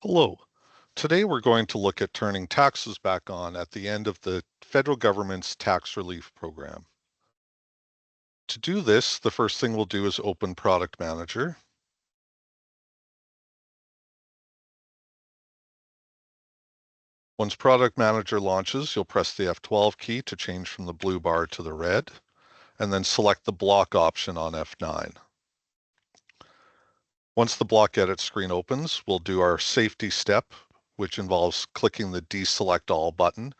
Hello. Today we're going to look at turning taxes back on at the end of the federal government's tax relief program. To do this, the first thing we'll do is open Product Manager. Once Product Manager launches, you'll press the F12 key to change from the blue bar to the red, and then select the block option on F9. Once the block edit screen opens, we'll do our safety step, which involves clicking the Deselect All button.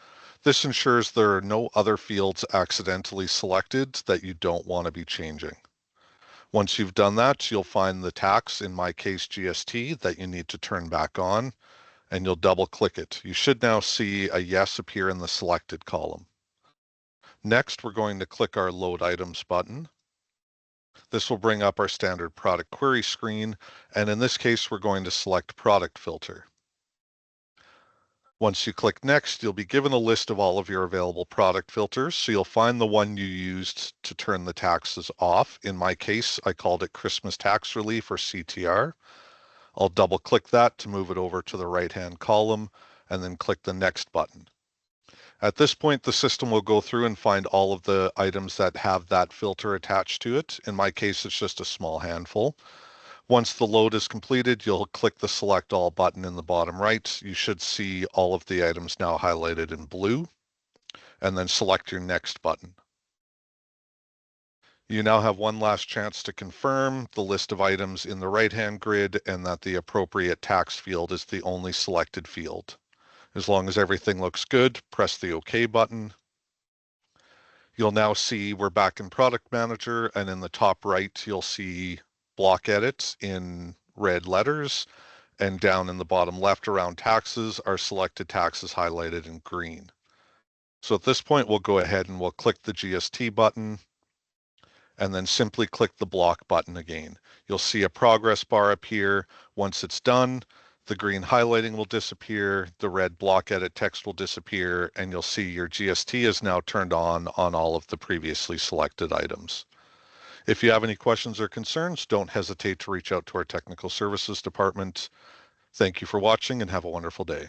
This ensures there are no other fields accidentally selected that you don't want to be changing. Once you've done that, you'll find the tax, in my case GST, that you need to turn back on, and you'll double click it. You should now see a yes appear in the selected column. Next, we're going to click our Load Items button. This will bring up our standard product query screen, and in this case, we're going to select Product Filter. Once you click Next, you'll be given a list of all of your available product filters, so you'll find the one you used to turn the taxes off. In my case, I called it Christmas Tax Relief, or CTR. I'll double click that to move it over to the right-hand column, and then click the Next button. At this point, the system will go through and find all of the items that have that filter attached to it. In my case, it's just a small handful. Once the load is completed, you'll click the Select All button in the bottom right. You should see all of the items now highlighted in blue, and then select your Next button. You now have one last chance to confirm the list of items in the right-hand grid and that the appropriate tax field is the only selected field. As long as everything looks good, press the OK button. You'll now see we're back in Product Manager, and in the top right, you'll see Block Edit in red letters, and down in the bottom left around taxes are selected taxes highlighted in green. So at this point, we'll go ahead and we'll click the GST button, and then simply click the block button again. You'll see a progress bar appear. Once it's done, the green highlighting will disappear, the red block edit text will disappear, and you'll see your GST is now turned on all of the previously selected items. If you have any questions or concerns, don't hesitate to reach out to our technical services department. Thank you for watching and have a wonderful day.